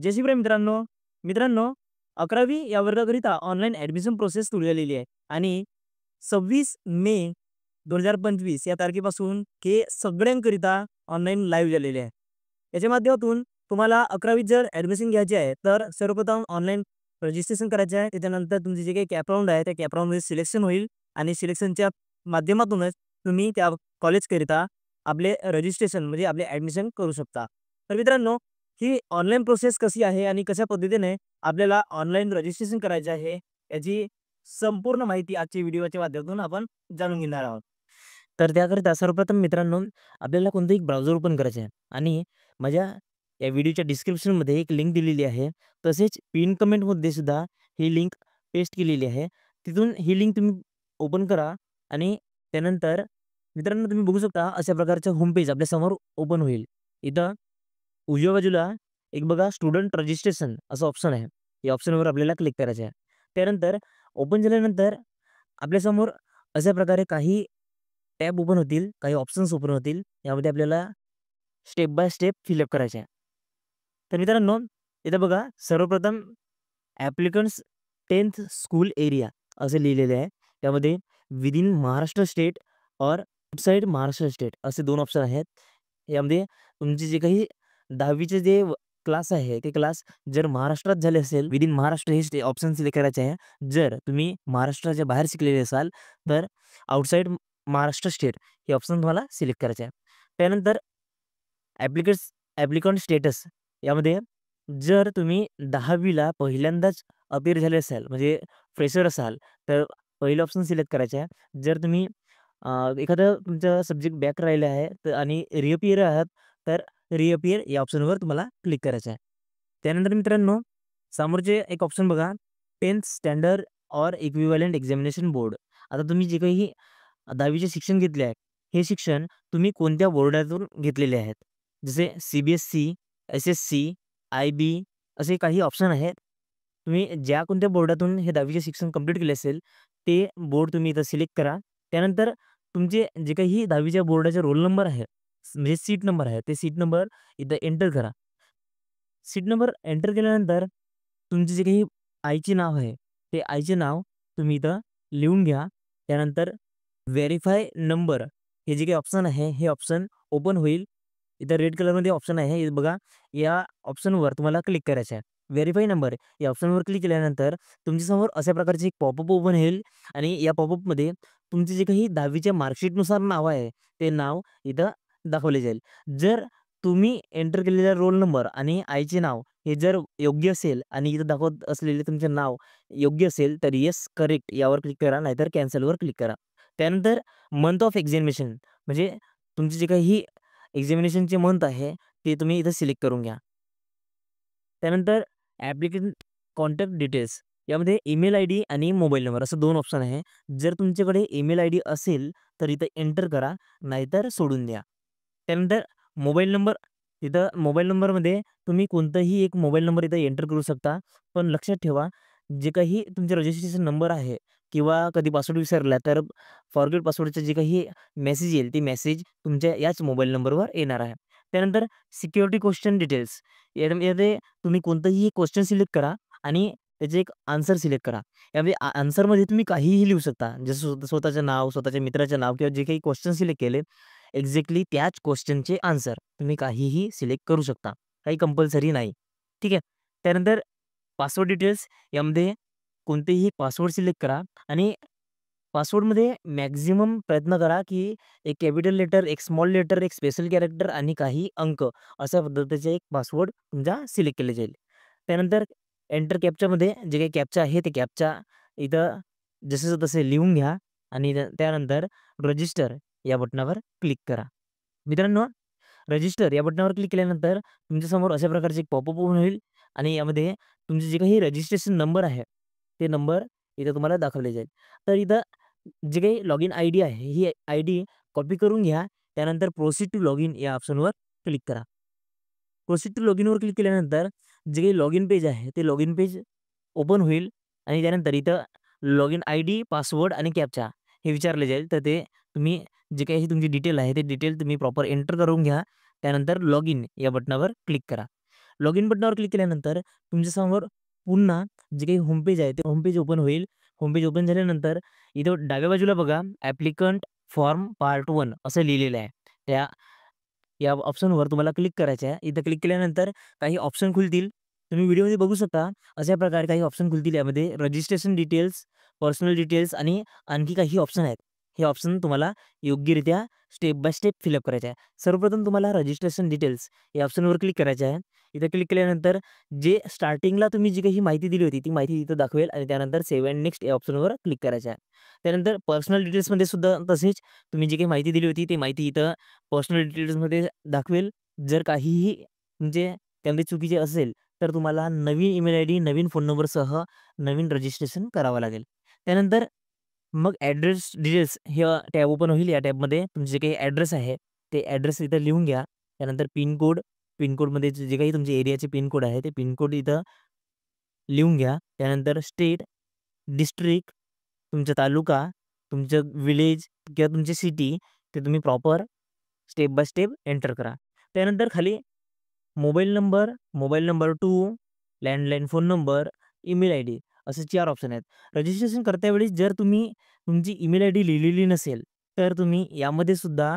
जय श्री राम मित्रांनो. मित्रांनो, 11वी या वर्गाकरिता ऑनलाईन ॲडमिशन प्रोसेस सुरू झालेली आहे आणि 26 मे 2025 या तारखेपासून हे सगळ्यांकरिता ऑनलाईन लाईव्ह झालेले आहे. याच्या माध्यमातून तुम्हाला 11वीत जर ॲडमिशन घ्यायची आहे, तर सर्वप्रथम ऑनलाईन रजिस्ट्रेशन करायचं आहे. त्याच्यानंतर तुमचे जे काही कॅप राउंड आहे, त्या कॅप राउंडमध्ये सिलेक्शन होईल आणि सिलेक्शनच्या माध्यमातूनच तुम्ही त्या कॉलेजकरिता आपले रजिस्ट्रेशन म्हणजे आपले ॲडमिशन करू शकता. तर मित्रांनो, ही ऑनलाईन प्रोसेस कशी आहे आणि कशा पद्धतीने आपल्याला ऑनलाईन रजिस्ट्रेशन करायचे आहे, याची संपूर्ण माहिती आजच्या व्हिडिओच्या माध्यमातून आपण जाणून घेणार आहोत. तर त्याकरिता सर्वप्रथम मित्रांनो, आपल्याला कोणतंही ब्राउझर ओपन करायचं आहे आणि माझ्या या व्हिडिओच्या डिस्क्रिप्शनमध्ये एक लिंक दिलेली आहे. तसेच पिन कमेंटमध्ये सुद्धा ही लिंक पेस्ट केलेली आहे. तिथून ही लिंक तुम्ही ओपन करा आणि त्यानंतर मित्रांनो, तुम्ही बघू शकता अशा प्रकारचं होम पेज आपल्यासमोर ओपन होईल. इथं उजव्या बाजूला एक बघा स्टुडंट रजिस्ट्रेशन असं ऑप्शन आहे. या ऑप्शनवर आपल्याला क्लिक करायचं आहे. त्यानंतर ओपन झाल्यानंतर आपल्यासमोर अशा प्रकारे काही टॅब ओपन होतील, काही ऑप्शन्स ओपन होतील. यामध्ये आपल्याला स्टेप बाय स्टेप फिलअप करायचे आहे. तर मित्रांनो, इथं बघा सर्वप्रथम ॲप्लिकंट्स 10th स्कूल एरिया असं लिहिलेलं आहे. त्यामध्ये विदिन महाराष्ट्र स्टेट और आउटसाइड महाराष्ट्र स्टेट असे 2 ऑप्शन आहेत. यामध्ये तुमचे जे काही 10वीचे जे क्लास आहे, ते क्लास जर महाराष्ट्रात झाले असेल, विदिन महाराष्ट्र हे ऑप्शन सिलेक्ट करायचे आहे. जर तुम्ही महाराष्ट्राच्या बाहेर शिकलेले असाल, तर आउटसाइड महाराष्ट्र स्टेट हे ऑप्शन तुम्हाला सिलेक्ट करायचे आहे. त्यानंतर ॲप्लिकंट स्टेटस यामध्ये जर तुम्ही 10वीला पहिल्यांदाच अपीअर झाले असाल, म्हणजे फ्रेशर असाल, तर पहिलं ऑप्शन सिलेक्ट करायचं आहे. जर तुम्ही एखादा तुमचा सब्जेक्ट बॅक राहिला आहे तर आणि रिअपिअर आहात, तर रिअपिअर या ऑप्शनवर तुम्हाला क्लिक करायचं आहे. त्यानंतर मित्रांनो, समोरचे एक ऑप्शन बघा, 10th standard or equivalent examination board. आता तुम्ही जे काही 10वीचे शिक्षण घेतले आहे, हे शिक्षण तुम्ही कोणत्या बोर्डातून घेतलेले आहेत. जसे CBSE, SSC, IB असे काही ऑप्शन आहेत. तुम्ही ज्या कोणत्या बोर्डातून हे 10वीचे शिक्षण कंप्लीट केले असेल, ते बोर्ड तुम्ही इथं सिलेक्ट करा. त्यानंतर तुमचे जे काही 10वीच्या बोर्डाचे रोल नंबर आहे, म्हणजे सीट नंबर आहे, ते सीट नंबर इथं एंटर करा. सीट नंबर एंटर केल्यानंतर तुमचे जे काही आईचे नाव आहे, ते आईचे नाव तुम्ही इथं लिहून घ्या. त्यानंतर व्हेरिफाय नंबर हे जे काही ऑप्शन आहे, हे ऑप्शन ओपन होईल. इथं रेड कलरमध्ये ऑप्शन आहे, हे बघा. या ऑप्शनवर तुम्हाला क्लिक करायचं आहे. व्हेरिफाय नंबर या ऑप्शनवर क्लिक केल्यानंतर तुमच्यासमोर अशा प्रकारचे एक पॉपअप ओपन होईल आणि या पॉपअपमध्ये तुमचे जे काही 10वीच्या मार्कशीटनुसार नाव आहे, ते नाव इथं दाखवले जाईल. जर तुम्ही एंटर केलेला रोल नंबर आणि आईचे नाव हे जर योग्य असेल आणि इथं दाखवत असलेले तुमचे नाव योग्य असेल, तर येस करेक्ट यावर क्लिक करा, नाहीतर कॅन्सलवर क्लिक करा. त्यानंतर मंथ ऑफ एक्झामिनेशन म्हणजे तुमचे जे काही एक्झामिनेशनचे मंथ आहे, ते तुम्ही इथं सिलेक्ट करून घ्या. त्यानंतर ॲप्लिकंट कॉन्टॅक्ट डिटेल्स यामध्ये ईमेल आयडी आणि मोबाईल नंबर असं 2 ऑप्शन आहे. जर तुमच्याकडे ईमेल आयडी असेल, तर इथं एंटर करा, नाहीतर सोडून द्या. त्यानंतर मोबाईल नंबर, इथं मोबाईल नंबरमध्ये तुम्ही कोणताही एक मोबाईल नंबर इथं एंटर करू शकता. पण लक्षात ठेवा, जे काही तुमचे रजिस्ट्रेशन नंबर आहे किंवा कधी पासवर्ड विसरला, तर फॉरगेट पासवर्डचं जे काही मेसेज येईल, ती मेसेज तुमच्या याच मोबाईल नंबरवर येणार आहे. त्यानंतर सिक्युरिटी क्वेश्चन डिटेल्स यामध्ये तुम्ही कोणतंही क्वेश्चन सिलेक्ट करा आणि त्याचे एक आन्सर सिलेक्ट करा. यामध्ये आन्सरमध्ये तुम्ही काहीही लिहू शकता. जसं स्वतःचं नाव, स्वतःच्या मित्राचं नाव किंवा जे काही क्वेश्चन सिलेक्ट केले, एक्झॅक्टली त्याच क्वेश्चनचे आन्सर तुम्ही काहीही सिलेक्ट करू शकता. काही कंपल्सरी नाही. ठीक आहे. त्यानंतर पासवर्ड डिटेल्स यामध्ये कोणतेही पासवर्ड सिलेक्ट करा आणि पासवर्डमध्ये मॅक्सिमम प्रयत्न करा, की एक कॅपिटल लेटर, एक स्मॉल लेटर, एक स्पेशल कॅरेक्टर आणि काही अंक अशा पद्धतीचे एक पासवर्ड तुमचा सिलेक्ट केला जाईल. त्यानंतर एंटर कॅप्चामध्ये जे काही कॅप्चा आहे, ते कॅप्चा इथं जसंच्या तसे लिहून घ्या आणि त्यानंतर रजिस्टर या बटनावर क्लिक करा. मित्रांनो, रजिस्टर या बटनावर क्लिक केल्यानंतर तुमच्यासमोर अशा प्रकारचे एक पॉपअप ओपन होईल आणि यामध्ये तुमचे जे काही रजिस्ट्रेशन नंबर आहे, ते नंबर इथं तुम्हाला दाखवले जाईल. तर इथं जे काही लॉगिन आयडी आहे, ही आयडी कॉपी करून घ्या. त्यानंतर प्रोसीड टू लॉगिन या ऑप्शनवर क्लिक करा. प्रोसीड टू लॉगिनवर क्लिक केल्यानंतर जे काही लॉगिन पेज आहे, ते लॉगिन पेज ओपन होईल आणि त्यानंतर इथं लॉगिन आयडी, पासवर्ड आणि कॅप्चा हे विचारले जाईल. तर ते तुम्ही जे काही तुमची डिटेल आहे, ते डिटेल तुम्ही प्रॉपर एंटर करून घ्या. त्यानंतर लॉगिन या बटनावर क्लिक करा. लॉग इन बटनावर क्लिक केल्यानंतर तुमच्यासमोर पुन्हा जे काही होम पेज आहे, ते होम पेज ओपन होईल. होम पेज ओपन झाल्यानंतर इथं डाव्या बाजूला बघा ॲप्लिकंट फॉर्म पार्ट 1 असं लिहिलेलं आहे. त्या या ऑप्शनवर तुम्हाला क्लिक करायचं आहे. इथं क्लिक केल्यानंतर काही ऑप्शन खुलतील. तुम्ही व्हिडिओमध्ये बघू शकता. अशा प्रकारे काही ऑप्शन खुलतील. यामध्ये रजिस्ट्रेशन डिटेल्स, पर्सनल डिटेल्स आणि आणखी काही ऑप्शन आहेत. हे ऑप्शन तुम्हाला योग्यरित्या स्टेप बाय स्टेप फिलअप करायचे आहे. सर्वप्रथम तुम्हाला रजिस्ट्रेशन डिटेल्स या ऑप्शनवर क्लिक करायचं आहे. इथं क्लिक केल्यानंतर जे स्टार्टिंगला तुम्ही जी काही माहिती दिली होती, ती माहिती इथं दाखवेल आणि त्यानंतर सेव्ह अँड नेक्स्ट या ऑप्शनवर क्लिक करायचं आहे. त्यानंतर पर्सनल डिटेल्समध्ये सुद्धा तसेच तुम्ही जी काही माहिती दिली होती, ती माहिती इथं पर्सनल डिटेल्समध्ये दाखवेल. जर काहीही म्हणजे त्यामध्ये चुकीचे असेल, तर तुम्हाला नवीन ईमेल आयडी, नवीन फोन नंबरसह नवीन रजिस्ट्रेशन करावं लागेल. त्यानंतर मग ॲड्रेस डिटेल्स हे टॅब ओपन होईल. या टॅबमध्ये तुमचे जे काही ॲड्रेस आहे, ते ॲड्रेस इथं लिहून घ्या. त्यानंतर पिनकोड, पिनकोडमध्ये जे काही तुमचे एरियाचे पिनकोड आहे, ते पिनकोड इथं लिहून घ्या. त्यानंतर स्टेट, डिस्ट्रिक्ट, तुमचा तालुका, तुमचं विलेज किंवा तुमची सिटी ते तुम्ही proper step by step enter करा. त्यानंतर खाली mobile number 2, landline phone number, email ID असे 4 ऑप्शन आहेत. रजिस्ट्रेशन करतेवेळी जर तुम्ही तुमची ईमेल आयडी लिहिलेली नसेल, तर तुम्ही यामध्ये सुद्धा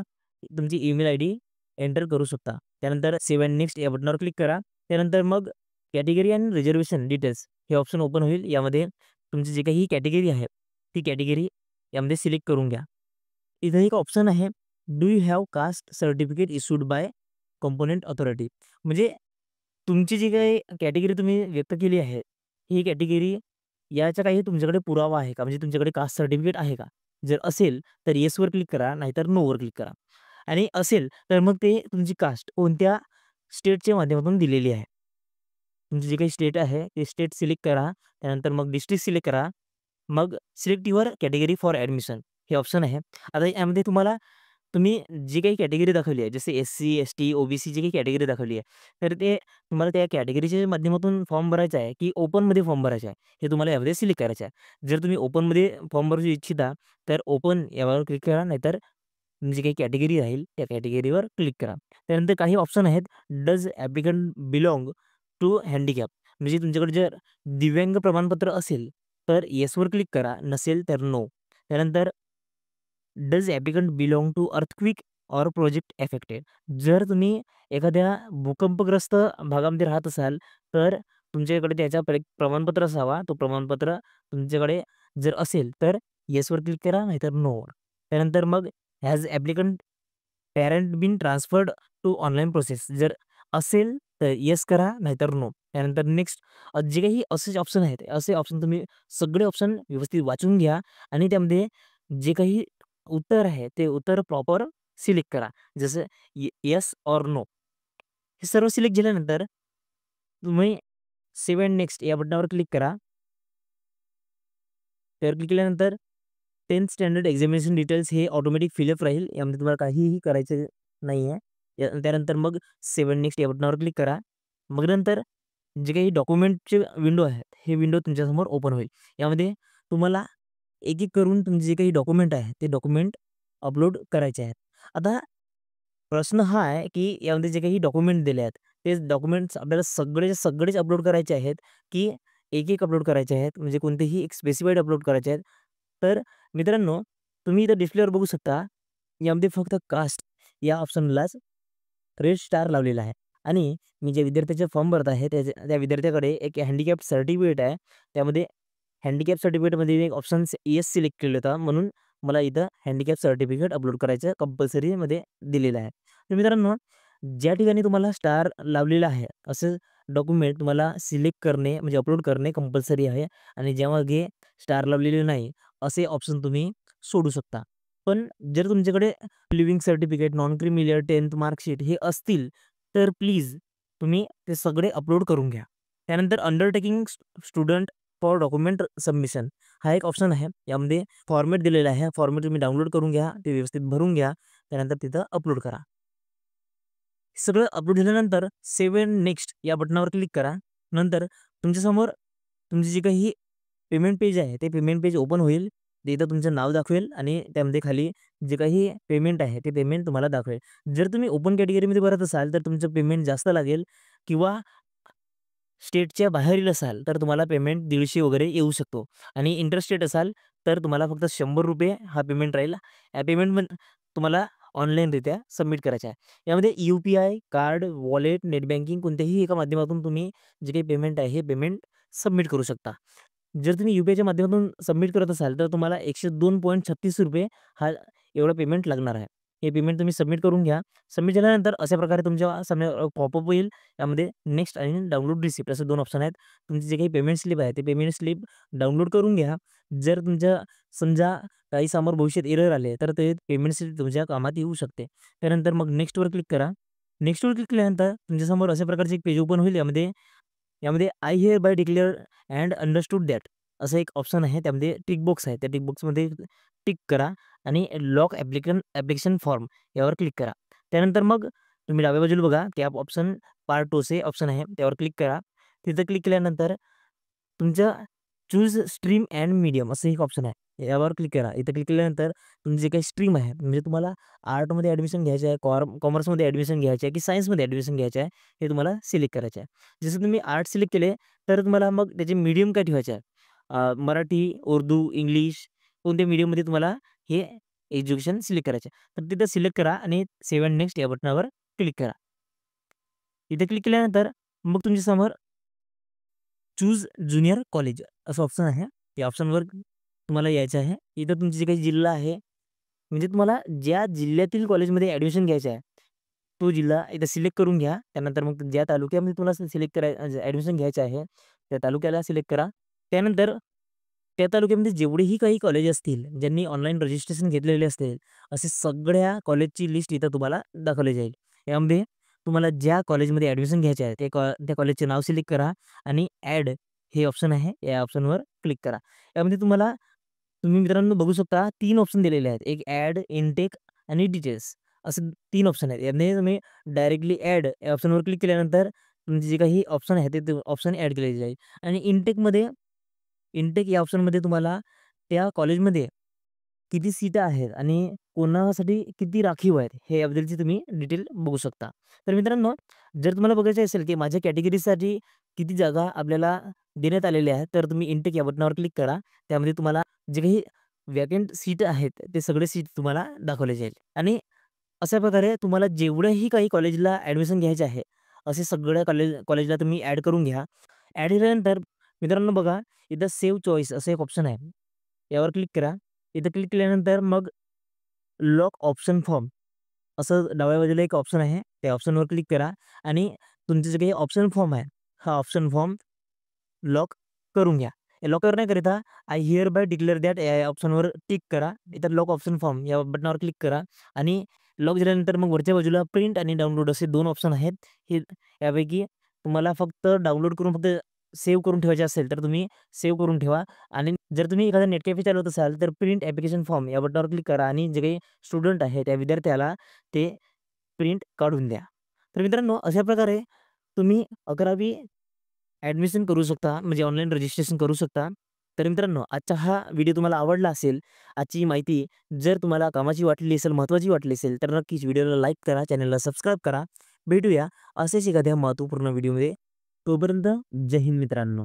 तुमची ईमेल आयडी एंटर करू शकता. त्यानंतर सेव्ह अँड नेक्स्ट या बटनावर क्लिक करा. त्यानंतर मग कॅटेगरी आणि रिझर्व्हेशन डिटेल्स हे ऑप्शन ओपन होईल. यामध्ये तुमची जी काही कॅटेगरी आहे, ती कॅटेगरी यामध्ये सिलेक्ट करून घ्या. इथं एक ऑप्शन आहे, do you have caste certificate issued by competent authority. म्हणजे तुमची जी काही कॅटेगरी तुम्ही व्यक्त केली आहे, ही कॅटेगरी याचा काही तुमच्याकडे पुरावा आहे का? म्हणजे तुमच्याकडे कास्ट सर्टिफिकेट आहे का? जर असेल तर येसवर क्लिक करा, नाहीतर नोवर क्लिक करा. आणि असेल तर मग ते तुमची कास्ट कोणत्या स्टेटच्या माध्यमातून दिलेली आहे. तुमची जी काही स्टेट आहे, ते स्टेट सिलेक्ट करा. त्यानंतर मग डिस्ट्रिक्ट सिलेक्ट करा. मग select your category for admission हे ऑप्शन आहे. आता यामध्ये तुम्ही जी काही कॅटेगरी दाखवली आहे, जसे एस-सी, एस-टी, ओ-बी-सी जी काही कॅटेगरी दाखवली आहे, तर ते तुम्हाला त्या कॅटेगरीच्या माध्यमातून फॉर्म भरायचा आहे, की ओपनमध्ये फॉर्म भरायचा आहे, हे तुम्हाला यामध्ये सिलेक्ट करायचं आहे. जर तुम्ही ओपनमध्ये फॉर्म भरू इच्छिता, तर ओपन यावर क्लिक करा, नाहीतर जी काही कॅटेगरी राहील, त्या कॅटेगरीवर क्लिक करा. त्यानंतर काही ऑप्शन आहेत, does applicant belong to handicap म्हणजे तुमच्याकडे जर दिव्यांग प्रमाणपत्र असेल, तर येसवर क्लिक करा, नसेल तर नो. त्यानंतर does applicant belong to earthquake or project affected जर तुम्ही एखाद्या भूकंपग्रस्त भागामध्ये राहत असाल, तर तुमच्याकडे त्याचा प्रमाणपत्र असावा. तो प्रमाणपत्र तुमच्याकडे जर असेल, तर येसवर क्लिक करा, नाहीतर नोवर. त्यानंतर मग has applicant parent been transferred to online process जर असेल, तर येस करा, नाहीतर नो. त्यानंतर नेक्स्ट जे काही असे ऑप्शन आहेत, असे ऑप्शन तुम्ही सगळे ऑप्शन व्यवस्थित वाचून घ्या आणि त्यामध्ये जे काही उत्तर आहे, ते उत्तर प्रॉपर सिलेक्ट करा. जसं येस ऑर नो. हे सर्व सिलेक्ट झाल्यानंतर तुम्ही सेव्ह अँड नेक्स्ट या बटनावर क्लिक करा. त्यावर क्लिक केल्यानंतर 10th स्टँडर्ड एक्झामिनेशन डिटेल्स हे ऑटोमॅटिक फिलअप राहील. यामध्ये तुम्हाला काहीही करायचं नाही आहे. त्यानंतर मग सेव्ह अँड नेक्स्ट या बटनावर क्लिक करा. मग नंतर जे काही डॉक्युमेंटचे विंडो आहेत, हे विंडो तुमच्यासमोर ओपन होईल. यामध्ये तुम्हाला एक-एक करून तुमचे जे काही डॉक्युमेंट आहे, ते डॉक्युमेंट अपलोड करायचे आहेत. आता प्रश्न हा आहे, की यामध्ये जे काही डॉक्युमेंट दिले आहेत, ते डॉक्युमेंट्स आपल्याला सगळेच्या सगळेच अपलोड करायचे आहेत, की एक-एक अपलोड करायचे आहेत, म्हणजे कोणतेही एक स्पेसिफाईड अपलोड करायचे आहेत. तर मित्रांनो, तुम्ही इथं डिस्प्लेवर बघू शकता, यामध्ये फक्त कास्ट या ऑप्शनलाच रेड स्टार लावलेला आहे आणि मी ज्या विद्यार्थ्याचा फॉर्म भरत आहे, त्या विद्यार्थ्याकडे एक हँडिकॅप सर्टिफिकेट आहे. त्यामध्ये हँडिकॅप सर्टिफिकेटमध्ये एक ऑप्शन येस सिलेक्ट केलं होतं, म्हणून मला इथं हँडिकॅप सर्टिफिकेट अपलोड करायचं कंपल्सरीमध्ये दिलेलं आहे. तर मित्रांनो, ज्या ठिकाणी तुम्हाला स्टार लावलेला आहे, असं डॉक्युमेंट तुम्हाला सिलेक्ट करणे म्हणजे अपलोड करणे कंपल्सरी आहे आणि ज्यामागे स्टार लावलेले नाही, असे ऑप्शन तुम्ही सोडू शकता. पण जर तुमच्याकडे living certificate, non creamy layer, 10th marksheet हे असतील, तर प्लीज तुम्ही ते सगळे अपलोड करून घ्या. त्यानंतर undertaking student for document submission हा एक ऑप्शन आहे. यामध्ये फॉर्मॅट दिलेला आहे. फॉर्मॅट तुम्ही डाउनलोड करून घ्या, ते व्यवस्थित भरून घ्या. त्यानंतर तिथं अपलोड करा. सगळं अपलोड झाल्यानंतर सेव्ह अँड नेक्स्ट या बटनावर क्लिक करा. नंतर तुमच्यासमोर तुमची जी काही पेमेंट पेज आहे, ते पेमेंट पेज ओपन होईल. तिथं तुमचं नाव दाखवेल आणि त्यामध्ये खाली जे काही पेमेंट आहे, ते पेमेंट तुम्हाला दाखवेल. जर तुम्ही ओपन कॅटेगरीमध्ये भरत असाल, तर तुमचं पेमेंट जास्त लागेल किंवा स्टेटच्या बाहेरील असाल तर तुम्हाला पेमेंट 150 वगैरे येऊ शकतो आणि इंटरस्टेट असाल तर तुम्हाला फक्त ₹100 हा पेमेंट राहील. पेमेंट पण तुम्हाला ऑनलाईनरित्या सबमिट करायचा आहे. यामध्ये UPI, card, wallet, net banking कोणत्याही एका माध्यमातून तुम्ही जे काही पेमेंट आहे, हे पेमेंट सबमिट करू शकता. जर तुम्ही यू-पी-आयच्या माध्यमातून सबमिट करत असाल, तर तुम्हाला ₹102.36 हा एवढं पेमेंट लागणार आहे. हे पेमेंट तुम्ही सबमिट करून घ्या. सबमिट झाल्यानंतर अशा प्रकारे तुमच्या समोर पॉपअप होईल. यामध्ये नेक्स्ट आणि डाउनलोड रिसिप्ट असे 2 ऑप्शन आहेत. तुमचे जे काही पेमेंट स्लिप आहे, ते पेमेंट स्लिप डाउनलोड करून घ्या. जर तुमच्या समजा काही समोर भविष्यात एरर आले, तर ते पेमेंट स्लिप तुमच्या कामात येऊ शकते. त्यानंतर मग नेक्स्टवर क्लिक करा. नेक्स्टवर क्लिक केल्यानंतर तुमच्यासमोर अशा प्रकारचे एक पेज ओपन होईल. यामध्ये यामध्ये I hereby declare and understood that असं एक ऑप्शन आहे. त्यामध्ये टिक बॉक्स आहे. त्या टिक बॉक्समध्ये टिक करा आणि लॉक ॲप्लिकेशन फॉर्म यावर क्लिक करा. त्यानंतर मग तुम्ही डाव्या बाजूला बघा कॅप ऑप्शन पार्ट 2 चे ऑप्शन आहे. त्यावर क्लिक करा. तिथं क्लिक केल्यानंतर तुमच्या चूज स्ट्रीम अँड मीडियम असं एक ऑप्शन आहे. यावर क्लिक करा. इथं क्लिक केल्यानंतर तुमची जे काही स्ट्रीम आहे, म्हणजे तुम्हाला आर्टमध्ये ॲडमिशन घ्यायचं आहे, कॉमर्समध्ये ॲडमिशन घ्यायचं आहे की सायन्समध्ये ॲडमिशन घ्यायचं आहे, हे तुम्हाला सिलेक्ट करायचं आहे. जसं तुम्ही आर्ट सिलेक्ट केले, तर तुम्हाला मग त्याचे मीडियम काय ठेवायचे आहे. मराठी, उर्दू, इंग्लिश कोणत्या मीडियममध्ये तुम्हाला हे एज्युकेशन सिलेक्ट करायचं आहे. तर तिथं सिलेक्ट करा आणि सेव्ह अँड नेक्स्ट या बटनावर क्लिक करा. इथे क्लिक केल्यानंतर मग तुमच्यासमोर चूज ज्युनियर कॉलेज असं ऑप्शन आहे. या ऑप्शनवर तुम्हाला यायचं आहे. इथं तुमची जे काही जिल्हा आहे, म्हणजे तुम्हाला ज्या जिल्ह्यातील कॉलेजमध्ये ॲडमिशन घ्यायचं आहे, तो जिल्हा इथं सिलेक्ट करून घ्या. त्यानंतर मग ज्या तालुक्यामध्ये तुम्हाला सिलेक्ट ॲडमिशन घ्यायचं आहे, त्या तालुक्याला सिलेक्ट करा. त्यानंतर त्या तालुक्यामध्ये जेवढेही काही कॉलेज असतील, ज्यांनी ऑनलाईन रजिस्ट्रेशन घेतलेले असतील, असे सगळ्या कॉलेजची लिस्ट इथं तुम्हाला दाखवली जाईल. यामध्ये तुम्हाला ज्या कॉलेजमध्ये ॲडमिशन घ्यायचे आहे, त्या कॉलेजचे नाव सिलेक्ट करा आणि ॲड हे ऑप्शन आहे, या ऑप्शनवर क्लिक करा. यामध्ये तुम्ही मित्रांनो बघू शकता 3 ऑप्शन दिलेले आहेत. एक ॲड, इनटेक आणि डिटेल्स असे 3 ऑप्शन आहेत. यामध्ये तुम्ही डायरेक्टली ॲड या ऑप्शनवर क्लिक केल्यानंतर तुमचे जे काही ऑप्शन आहे, ते ऑप्शन ॲड केले जाईल आणि इनटेक या ऑप्शनमध्ये तुम्हाला त्या कॉलेजमध्ये किती सीटा आहेत आणि कोणासाठी किती राखीव आहेत, हे याबद्दलची तुम्ही डिटेल बघू शकता. तर मित्रांनो, जर तुम्हाला बघायचं असेल, की माझ्या कॅटेगरीसाठी किती जागा आपल्याला देण्यात आलेल्या आहेत, तर तुम्ही इनटेक या बटनावर क्लिक करा. त्यामध्ये तुम्हाला जे काही व्हॅकंट सीट आहेत, ते सगळे सीट तुम्हाला दाखवले जाईल आणि अशा प्रकारे तुम्हाला जेवढ्याही काही कॉलेजला ॲडमिशन घ्यायचे आहे, असे सगळ्या कॉलेजला तुम्ही ॲड करून घ्या. ॲड केल्यानंतर मित्रांनो बघा, इथं सेव्ह चॉईस असं एक ऑप्शन आहे. यावर क्लिक करा. इथं क्लिक केल्यानंतर मग लॉक ऑप्शन फॉर्म असं डाव्या बाजूला एक ऑप्शन आहे. त्या ऑप्शनवर क्लिक करा आणि तुमचे जे काही ऑप्शन फॉर्म आहे, हा ऑप्शन फॉर्म लॉक करून घ्या. लॉक करण्याकरिता I hereby declare that या ऑप्शनवर टिक करा. इथं लॉक ऑप्शन फॉर्म या बटनावर क्लिक करा आणि लॉक झाल्यानंतर मग वरच्या बाजूला प्रिंट आणि डाउनलोड असे 2 ऑप्शन आहेत. हे यापैकी तुम्हाला फक्त डाउनलोड करून फक्त सेव्ह करून ठेवायचे असेल, तर तुम्ही सेव्ह करून ठेवा आणि जर तुम्ही एखादा नेट कॅफे चालवत असाल, तर प्रिंट ॲप्लिकेशन फॉर्म या बटनावर क्लिक करा आणि जे काही स्टुडंट आहे, त्या विद्यार्थ्याला ते प्रिंट काढून द्या. तर मित्रांनो, अशा प्रकारे तुम्ही 11वी ॲडमिशन करू शकता, म्हणजे ऑनलाईन रजिस्ट्रेशन करू शकता. तर मित्रांनो, आजचा हा व्हिडिओ तुम्हाला आवडला असेल, आजची माहिती जर तुम्हाला कामाची वाटली असेल, महत्त्वाची वाटली असेल, तर नक्कीच व्हिडिओला लाईक करा, चॅनलला सबस्क्राईब करा. भेटूया असेच एखाद्या महत्त्वपूर्ण व्हिडिओमध्ये. तोपर्यंत जय हिंद मित्रांनो.